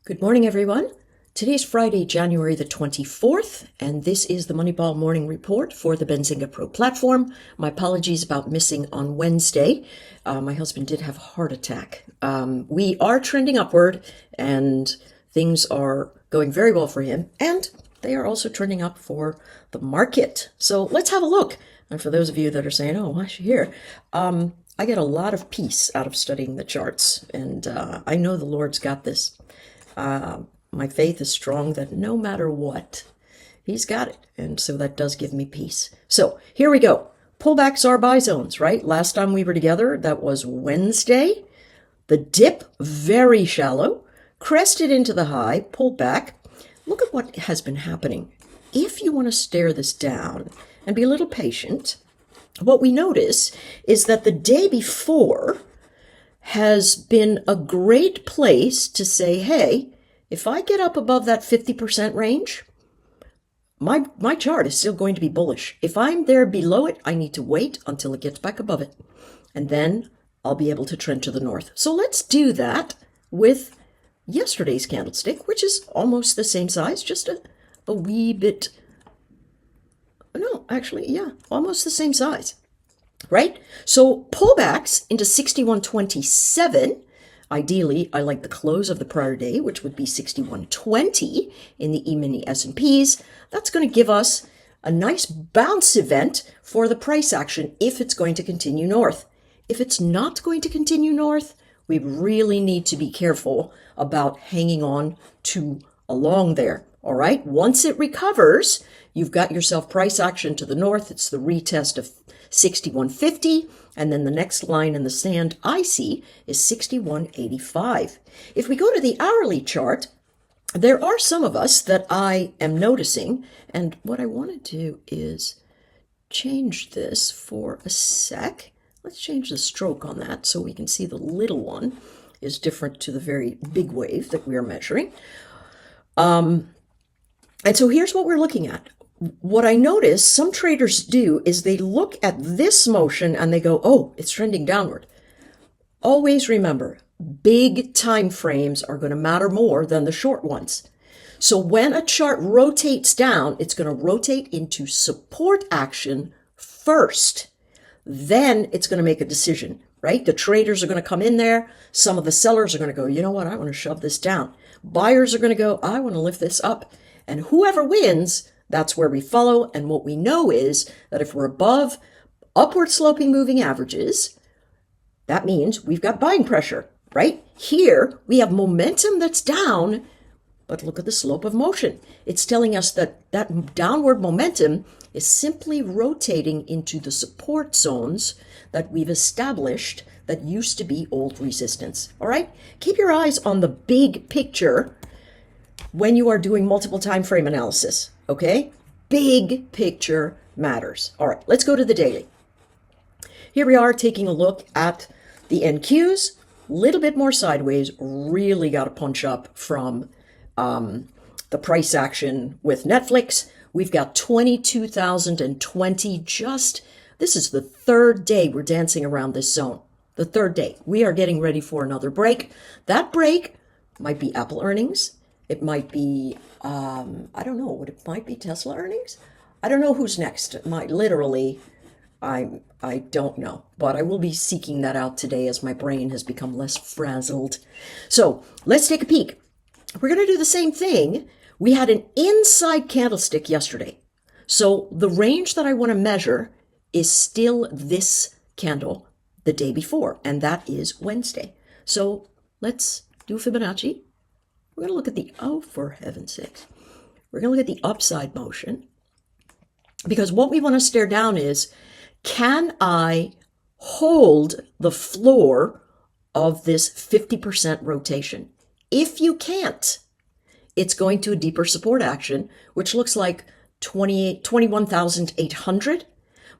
Good morning, everyone. Today is Friday, January the 24th, and this is the Moneyball Morning Report for the Benzinga Pro platform. My apologies about missing on Wednesday. My husband did have a heart attack. We are trending upward, and things are going very well for him, and they are also trending up for the market. So let's have a look. And for those of you that are saying, oh, why is she here? I get a lot of peace out of studying the charts, and I know the Lord's got this. My faith is strong that no matter what, he's got it. And so that does give me peace. So here we go. Pullbacks are buy zones, right? Last time we were together, that was Wednesday. The dip, very shallow, crested into the high, pulled back. Look at what has been happening. If you want to stare this down and be a little patient, what we notice is that the day before has been a great place to say, hey, if I get up above that 50% range, my chart is still going to be bullish. If I'm there below it, I need to wait until it gets back above it. And then I'll be able to trend to the north. So let's do that with yesterday's candlestick, which is almost the same size, just a wee bit, no, actually, yeah, almost the same size. Right? So pullbacks into 61.27. Ideally, I like the close of the prior day, which would be 61.20 in the E-mini S&Ps. That's going to give us a nice bounce event for the price action if it's going to continue north. If it's not going to continue north, we really need to be careful about hanging on to along there. All right? Once it recovers, you've got yourself price action to the north. It's the retest of 61.50, and then the next line in the sand I see is 61.85. If we go to the hourly chart, there are some of us that I am noticing, and what I want to do is change this for a sec. Let's change the stroke on that so we can see the little one is different to the very big wave that we are measuring. And so here's what we're looking at. What I notice some traders do is they look at this motion and they go, oh, it's trending downward. Always remember, big time frames are going to matter more than the short ones. So when a chart rotates down, it's going to rotate into support action first. Then it's going to make a decision, right? The traders are going to come in there. Some of the sellers are going to go, you know what? I want to shove this down. Buyers are going to go, I want to lift this up. And whoever wins, that's where we follow. And what we know is that if we're above upward sloping moving averages, that means we've got buying pressure, right? Here we have momentum that's down, but look at the slope of motion. It's telling us that that downward momentum is simply rotating into the support zones that we've established that used to be old resistance. All right? Keep your eyes on the big picture when you are doing multiple time frame analysis. Okay? Big picture matters. All right, let's go to the daily. Here we are taking a look at the NQs. A little bit more sideways. Really got to punch up from the price action with Netflix. We've got 22,020 this is the third day we're dancing around this zone. The third day. We are getting ready for another break. That break might be Apple earnings. It might be, I don't know, what it might be Tesla earnings? I don't know who's next. It might literally, I don't know. But I will be seeking that out today as my brain has become less frazzled. So let's take a peek. We're going to do the same thing. We had an inside candlestick yesterday. So the range that I want to measure is still this candle the day before, and that is Wednesday. So let's do Fibonacci. We're going to look at the, oh, for heaven's sakes. We're going to look at the upside motion, because what we want to stare down is, can I hold the floor of this 50% rotation? If you can't, it's going to a deeper support action, which looks like 21,800.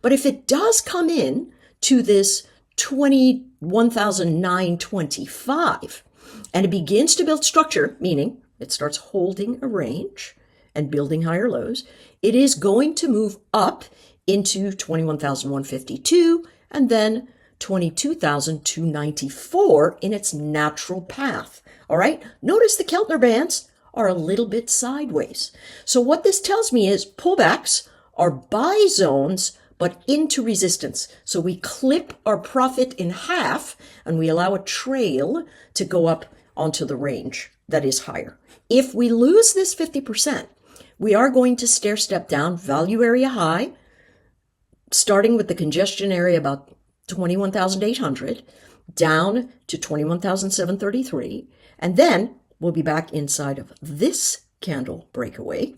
But if it does come in to this 21,925, and it begins to build structure, meaning it starts holding a range and building higher lows, it is going to move up into 21,152 and then 22,294 in its natural path. All right. Notice the Keltner bands are a little bit sideways. So what this tells me is pullbacks are buy zones, but into resistance. So we clip our profit in half and we allow a trail to go up onto the range that is higher. If we lose this 50%, we are going to stair step down, value area high, starting with the congestion area about 21,800, down to 21,733, and then we'll be back inside of this candle breakaway,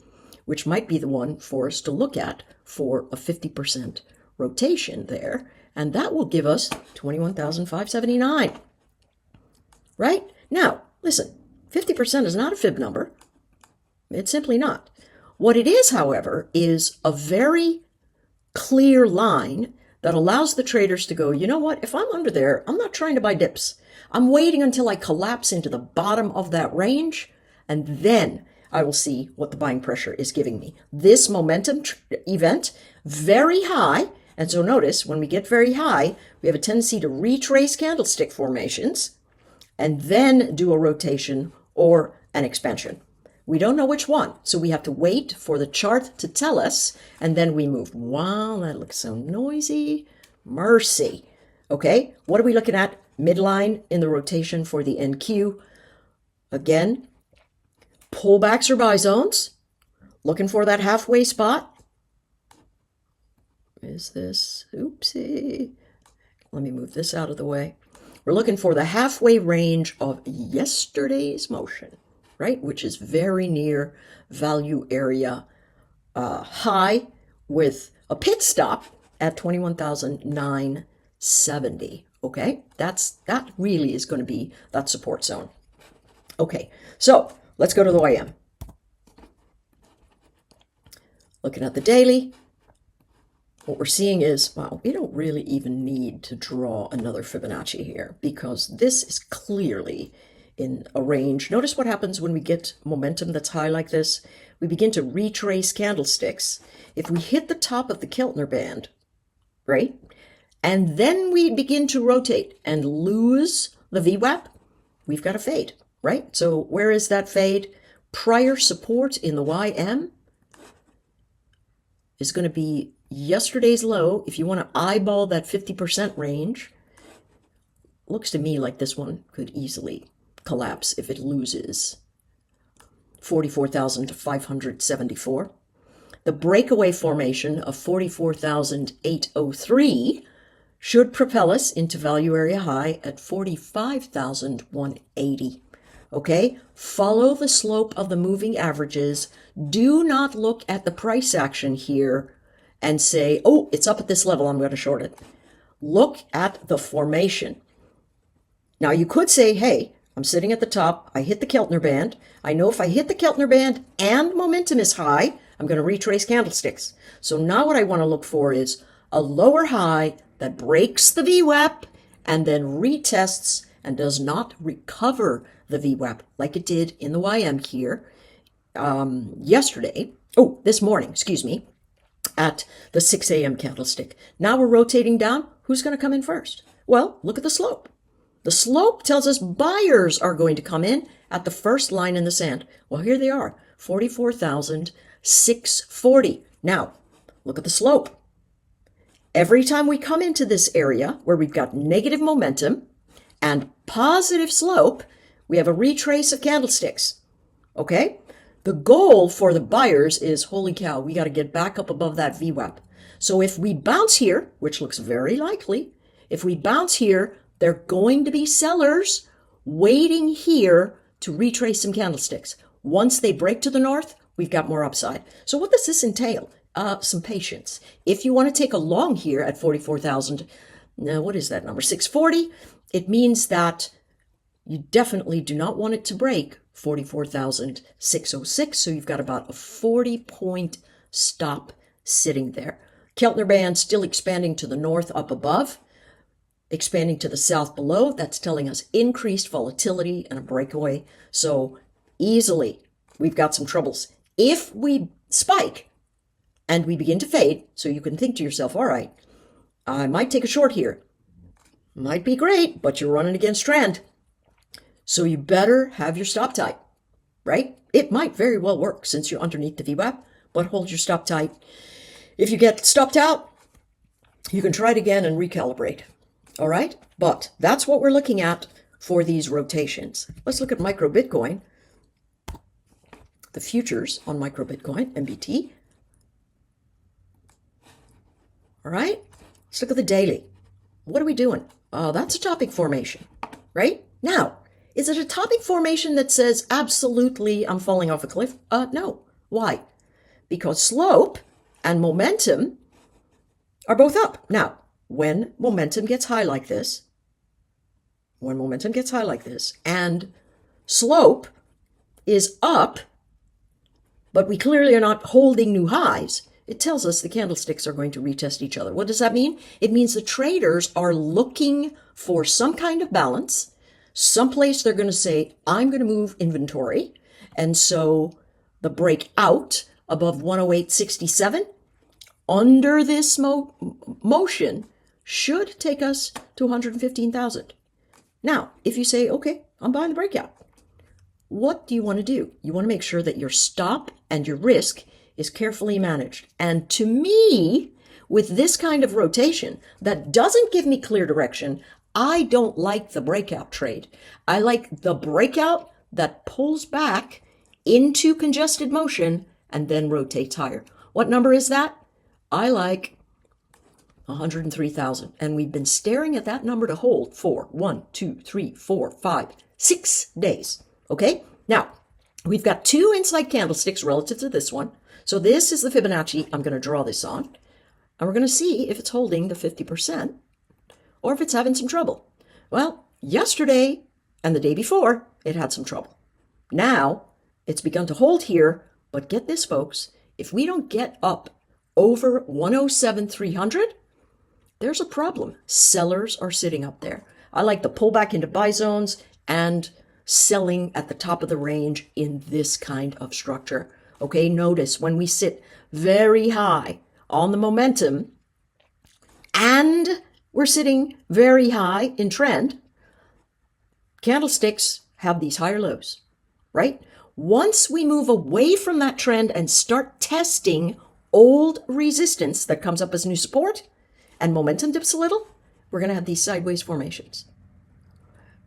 which might be the one for us to look at for a 50% rotation there, and that will give us 21,579. Right? Now, listen, 50% is not a fib number. It's simply not. What it is, however, is a very clear line that allows the traders to go, you know what, if I'm under there, I'm not trying to buy dips. I'm waiting until I collapse into the bottom of that range, and then I will see what the buying pressure is giving me. This momentum event, very high, and so notice when we get very high, we have a tendency to retrace candlestick formations and then do a rotation or an expansion. We don't know which one, so we have to wait for the chart to tell us, and then we move. Wow, that looks so noisy. Mercy. Okay, what are we looking at? Midline in the rotation for the NQ. Again, pullbacks or buy zones. Looking for that halfway spot. Is this? Oopsie. Let me move this out of the way. We're looking for the halfway range of yesterday's motion, right? Which is very near value area high with a pit stop at 21,970. Okay, that really is going to be that support zone. Okay, so let's go to the YM. Looking at the daily, what we're seeing is, wow, we don't really even need to draw another Fibonacci here because this is clearly in a range. Notice what happens when we get momentum that's high like this. We begin to retrace candlesticks. If we hit the top of the Keltner band, right, and then we begin to rotate and lose the VWAP, we've got a fade, right? So where is that fade? Prior support in the YM is going to be yesterday's low. If you want to eyeball that 50% range, looks to me like this one could easily collapse if it loses 44,574. The breakaway formation of 44,803 should propel us into value area high at 45,180. Okay, follow the slope of the moving averages. Do not look at the price action here and say, oh, it's up at this level, I'm going to short it. Look at the formation. Now you could say, hey, I'm sitting at the top, I hit the Keltner band. I know if I hit the Keltner band and momentum is high, I'm going to retrace candlesticks. So now what I want to look for is a lower high that breaks the VWAP and then retests and does not recover the VWAP like it did in the YM here this morning, at the 6 a.m. candlestick. Now we're rotating down. Who's going to come in first? Well, look at the slope. The slope tells us buyers are going to come in at the first line in the sand. Well, here they are, 44,640. Now, look at the slope. Every time we come into this area where we've got negative momentum and positive slope, we have a retrace of candlesticks. Okay? The goal for the buyers is, holy cow, we got to get back up above that VWAP. So if we bounce here, which looks very likely, if we bounce here, they're going to be sellers waiting here to retrace some candlesticks. Once they break to the north, we've got more upside. So what does this entail? Some patience. If you want to take a long here at 44,000, now what is that number? 640. It means that you definitely do not want it to break 44,606. So you've got about a 40-point stop sitting there. Keltner band still expanding to the north up above, expanding to the south below. That's telling us increased volatility and a breakaway. So easily, we've got some troubles. If we spike and we begin to fade, so you can think to yourself, all right, I might take a short here. Might be great, but you're running against trend. So you better have your stop tight, right? It might very well work since you're underneath the VWAP, but hold your stop tight. If you get stopped out, you can try it again and recalibrate. All right? But that's what we're looking at for these rotations. Let's look at micro Bitcoin. The futures on micro Bitcoin, MBT. All right? Let's look at the daily. What are we doing? Oh, that's a topic formation, right? Now, is it a topic formation that says absolutely I'm falling off a cliff? No. Why? Because slope and momentum are both up. Now, when momentum gets high like this, and slope is up, but we clearly are not holding new highs, it tells us the candlesticks are going to retest each other. What does that mean? It means the traders are looking for some kind of balance, someplace they're going to say, I'm going to move inventory. And so the breakout above 108.67 under this motion should take us to 115,000. Now, if you say, okay, I'm buying the breakout, what do you want to do? You want to make sure that your stop and your risk is carefully managed. And to me, with this kind of rotation that doesn't give me clear direction, I don't like the breakout trade. I like the breakout that pulls back into congested motion and then rotates higher. What number is that? I like 103,000. And we've been staring at that number to hold for 1, 2, 3, 4, 5, 6 days. Okay? Now, we've got two inside candlesticks relative to this one. So this is the Fibonacci I'm going to draw this on. And we're going to see if it's holding the 50% or if it's having some trouble. Well, yesterday and the day before, it had some trouble. Now, it's begun to hold here. But get this, folks. If we don't get up over 107,300, there's a problem. Sellers are sitting up there. I like the pullback into buy zones and selling at the top of the range in this kind of structure. Okay, notice when we sit very high on the momentum and we're sitting very high in trend, candlesticks have these higher lows, right? Once we move away from that trend and start testing old resistance that comes up as new support and momentum dips a little, we're going to have these sideways formations.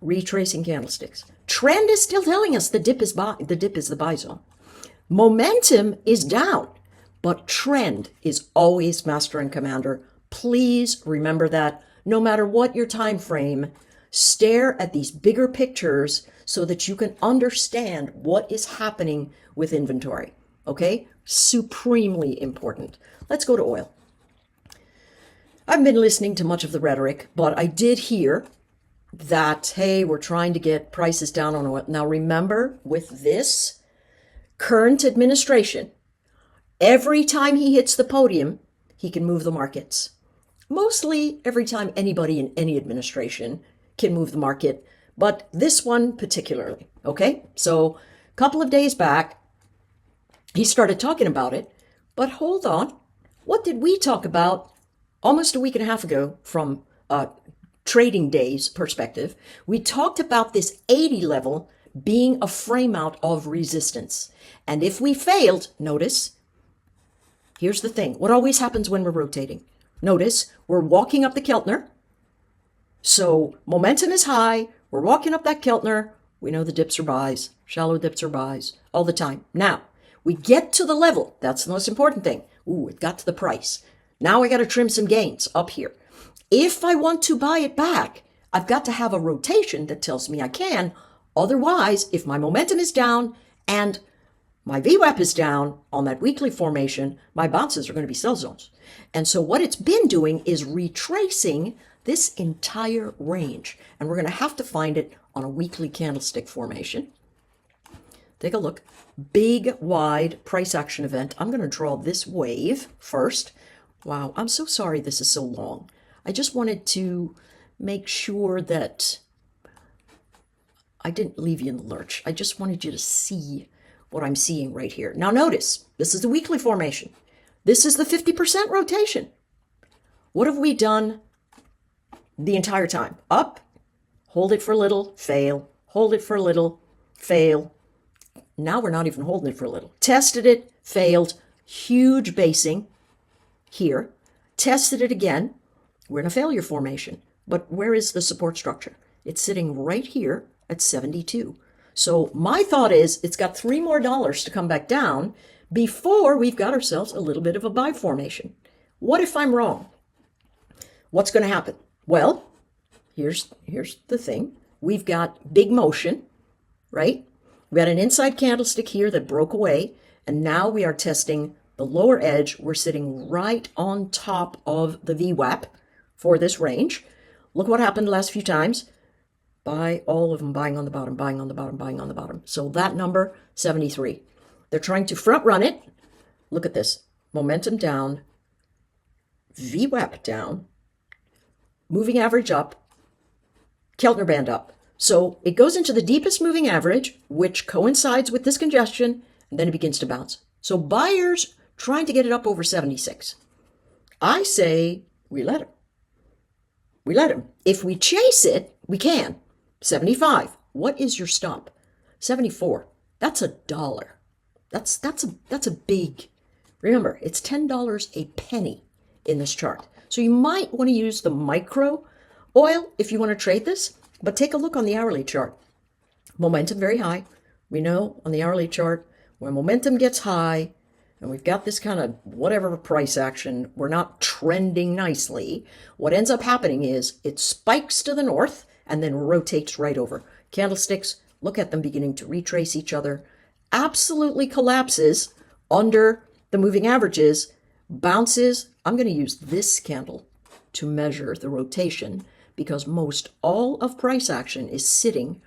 Retracing candlesticks. Trend is still telling us the dip is the buy zone. Momentum is down, but trend is always master and commander. Please remember that no matter what your time frame, stare at these bigger pictures so that you can understand what is happening with inventory. Okay? Supremely important. Let's go to oil. I've been listening to much of the rhetoric, but I did hear that, hey, we're trying to get prices down on oil. Now remember, with this current administration, every time he hits the podium, he can move the markets. Mostly every time anybody in any administration can move the market, but this one particularly, okay? So a couple of days back, he started talking about it, but hold on. What did we talk about almost a week and a half ago from trading days perspective? We talked about this 80 level being a frame out of resistance. And if we failed, notice, here's the thing. What always happens when we're rotating? Notice we're walking up the Keltner. So momentum is high. We're walking up that Keltner. We know the dips are buys, shallow dips are buys all the time. Now, we get to the level. That's the most important thing. Ooh, it got to the price. Now I got to trim some gains up here. If I want to buy it back, I've got to have a rotation that tells me I can. Otherwise, if my momentum is down and my VWAP is down on that weekly formation, my bounces are going to be sell zones. And so what it's been doing is retracing this entire range. And we're going to have to find it on a weekly candlestick formation. Take a look. Big, wide price action event. I'm going to draw this wave first. Wow, I'm so sorry this is so long. I just wanted to make sure that I didn't leave you in the lurch. I just wanted you to see what I'm seeing right here. Now notice, this is the weekly formation. This is the 50% rotation. What have we done the entire time? Up, hold it for a little, fail, hold it for a little, fail. Now we're not even holding it for a little. Tested it, failed, huge basing here. Tested it again. We're in a failure formation. But where is the support structure? It's sitting right here at 72. So my thought is it's got $3 more to come back down before we've got ourselves a little bit of a buy formation. What if I'm wrong? What's going to happen? Well, here's the thing. We've got big motion, right? We had an inside candlestick here that broke away, and now we are testing the lower edge. We're sitting right on top of the VWAP for this range. Look what happened the last few times. Buy all of them, buying on the bottom, buying on the bottom, buying on the bottom. So that number, 73. They're trying to front run it. Look at this. Momentum down, VWAP down, moving average up, Keltner band up. So it goes into the deepest moving average, which coincides with this congestion, and then it begins to bounce. So buyers trying to get it up over 76. I say we let them. We let them. If we chase it, we can. 75. What is your stop? 74. That's $1. That's a big. Remember, it's $10 a penny in this chart. So you might want to use the micro oil if you want to trade this, but take a look on the hourly chart. Momentum very high. We know on the hourly chart when momentum gets high and we've got this kind of whatever price action, we're not trending nicely. What ends up happening is it spikes to the north and then rotates right over. Candlesticks, look at them beginning to retrace each other. Absolutely collapses under the moving averages, bounces. I'm going to use this candle to measure the rotation because most all of price action is sitting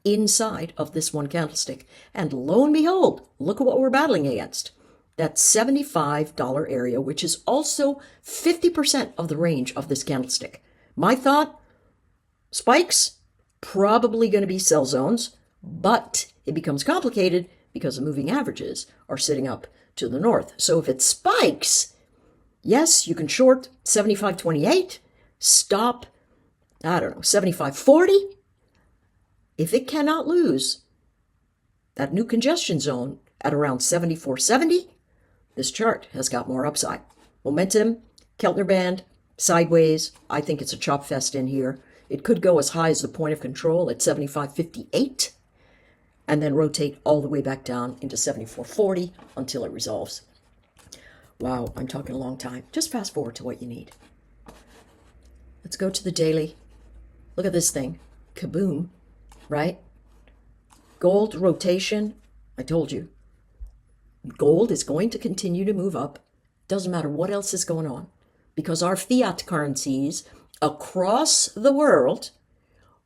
inside of this one candlestick. And lo and behold, look at what we're battling against. That $75 area, which is also 50% of the range of this candlestick. My thought, spikes, probably going to be sell zones, but it becomes complicated because the moving averages are sitting up to the north. So if it spikes, yes, you can short 75.28, stop, I don't know, 75.40. If it cannot lose that new congestion zone at around 74.70, this chart has got more upside. Momentum, Keltner band, sideways. I think it's a chop fest in here. It could go as high as the point of control at 75.58 and then rotate all the way back down into 74.40 until it resolves. Wow, I'm talking a long time. Just fast forward to what you need. Let's go to the daily. Look at this thing. Kaboom, right? Gold rotation. I told you. Gold is going to continue to move up. Doesn't matter what else is going on. Because our fiat currencies across the world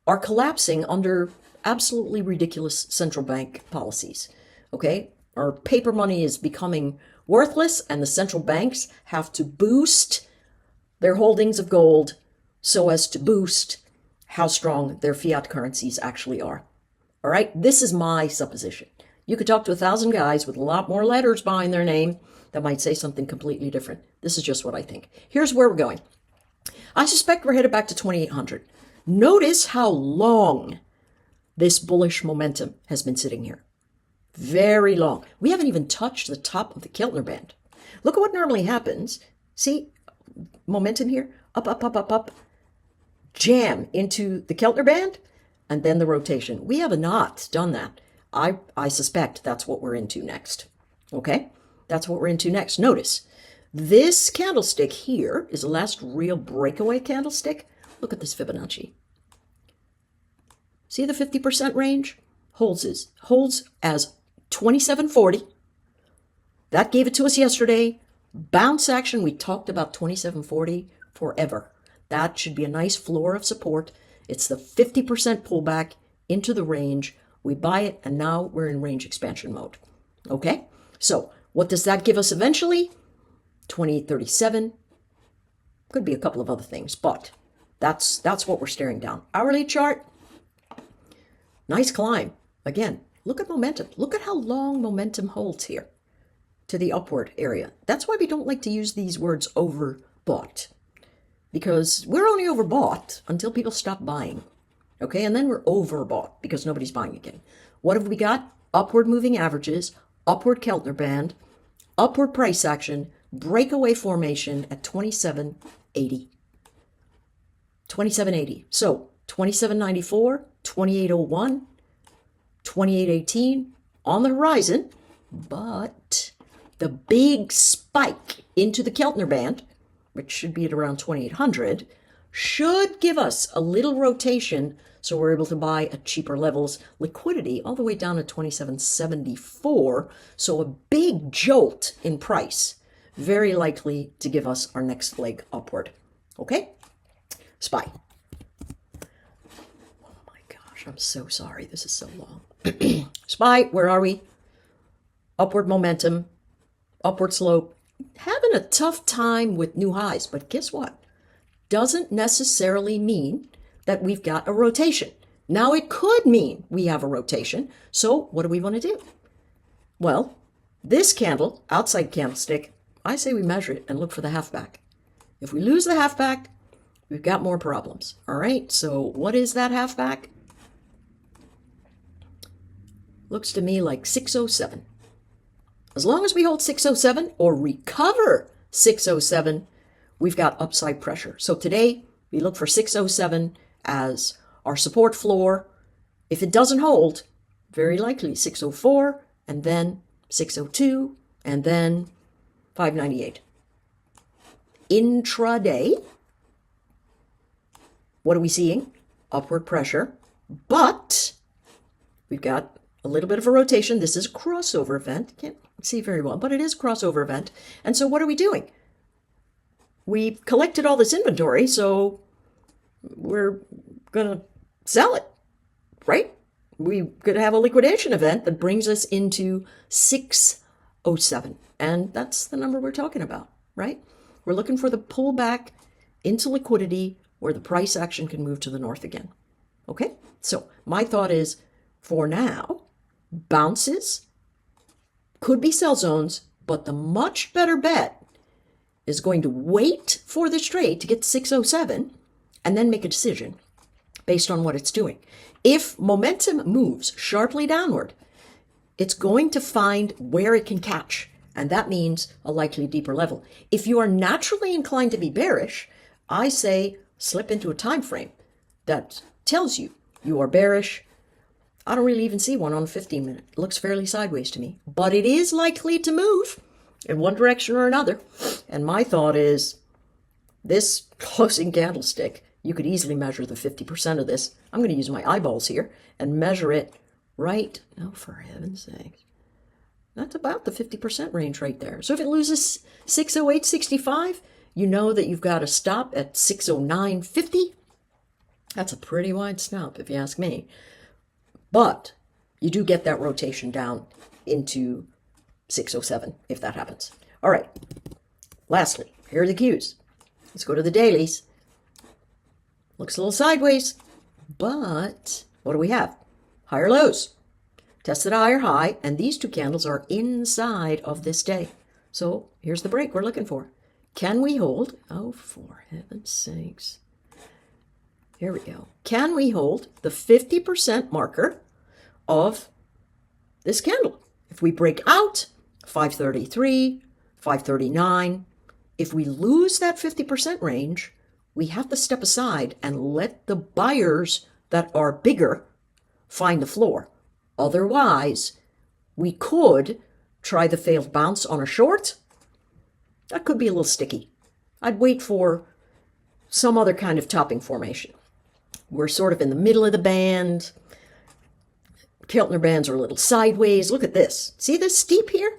are collapsing under absolutely ridiculous central bank policies. Okay? Our paper money is becoming worthless, and the central banks have to boost their holdings of gold so as to boost how strong their fiat currencies actually are. All right? This is my supposition. You could talk to 1,000 guys with a lot more letters behind their name that might say something completely different. This is just what I think. Here's where we're going. I suspect we're headed back to 2,800. Notice how long this bullish momentum has been sitting here. Very long. We haven't even touched the top of the Keltner band. Look at what normally happens. See, momentum here, up, up, up, up, up, jam into the Keltner band, and then the rotation. We have not done that. I suspect that's what we're into next. Okay? That's what we're into next. Notice, this candlestick here is the last real breakaway candlestick. Look at this Fibonacci. See the 50% range? Holds as 2740. That gave it to us yesterday. Bounce action, we talked about 2740 forever. That should be a nice floor of support. It's the 50% pullback into the range. We buy it, and now we're in range expansion mode. Okay? So what does that give us eventually? 2837. Could be a couple of other things, but that's what we're staring down. Hourly chart, nice climb. Again, look at momentum. Look at how long momentum holds here to the upward area. That's why we don't like to use these words overbought, because we're only overbought until people stop buying. Okay, and then we're overbought because nobody's buying again. What have we got? Upward moving averages, upward Keltner band, upward price action, breakaway formation at 27.80. 27.80. So 27.94, 28.01, 28.18 on the horizon, but the big spike into the Keltner band, which should be at around 2800, should give us a little rotation so we're able to buy at cheaper levels. Liquidity all the way down to 27.74, so a big jolt in price, very likely to give us our next leg upward. Okay? SPY. Oh my gosh, I'm so sorry. This is so long. SPY, where are we? Upward momentum, upward slope. Having a tough time with new highs, but guess what? Doesn't necessarily mean that we've got a rotation. Now it could mean we have a rotation. So what do we want to do? Well, this candle, outside candlestick, I say we measure it and look for the halfback. If we lose the halfback, we've got more problems. All right, so what is that halfback? Looks to me like 607. As long as we hold 607 or recover 607, we've got upside pressure. So today, we look for 607 as our support floor. If it doesn't hold, very likely 604, and then 602, and then 598. Intraday, what are we seeing? Upward pressure, but we've got a little bit of a rotation. This is a crossover event. Can't see very well, but it is a crossover event. And so what are we doing? We've collected all this inventory, so we're going to sell it, right? We're going to have a liquidation event that brings us into 607. And that's the number we're talking about, right? We're looking for the pullback into liquidity where the price action can move to the north again. Okay? So my thought is, for now, bounces could be sell zones, but the much better bet is going to wait for this trade to get to 607 and then make a decision based on what it's doing. If momentum moves sharply downward, it's going to find where it can catch, and that means a likely deeper level. If you are naturally inclined to be bearish, I say slip into a time frame that tells you you are bearish. I don't really even see one on a 15-minute. It looks fairly sideways to me, but it is likely to move in one direction or another. And my thought is this closing candlestick, you could easily measure the 50% of this. I'm going to use my eyeballs here and measure it right. Oh, for heaven's sake. That's about the 50% range right there. So if it loses 608.65, you know that you've got to stop at 609.50. That's a pretty wide stop, if you ask me. But you do get that rotation down into 607 if that happens. All right. Lastly, here are the cues. Let's go to the dailies. Looks a little sideways, but what do we have? Higher lows. Tested a higher high, and these two candles are inside of this day. So here's the break we're looking for. Can we hold? Oh, for heaven's sakes. Here we go. Can we hold the 50% marker of this candle? If we break out 533, 539, if we lose that 50% range, we have to step aside and let the buyers that are bigger find the floor. Otherwise, we could try the failed bounce on a short. That could be a little sticky. I'd wait for some other kind of topping formation. We're sort of in the middle of the band. Keltner bands are a little sideways. Look at this. See this steep here?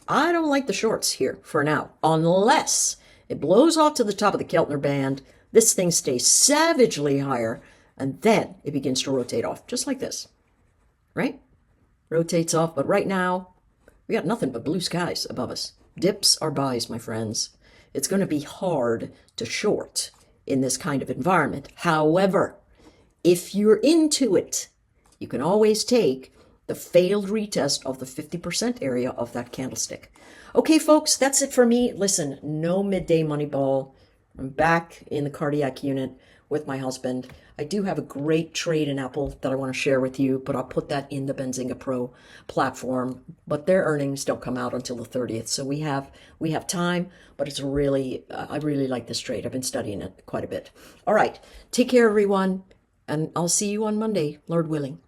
I don't like the shorts here for now, unless it blows off to the top of the Keltner band. This thing stays savagely higher, and then it begins to rotate off, just like this, right? Rotates off, but right now, we got nothing but blue skies above us. Dips are buys, my friends. It's going to be hard to short in this kind of environment. However, if you're into it, you can always take the failed retest of the 50% area of that candlestick. Okay, folks, that's it for me. Listen, no midday money ball. I'm back in the cardiac unit. with my husband. I do have a great trade in Apple that I want to share with you, but I'll put that in the Benzinga Pro platform. But their earnings don't come out until the 30th, so we have time. But it's really, I really like this trade. I've been studying it quite a bit. All right, take care, everyone, and I'll see you on Monday, Lord willing.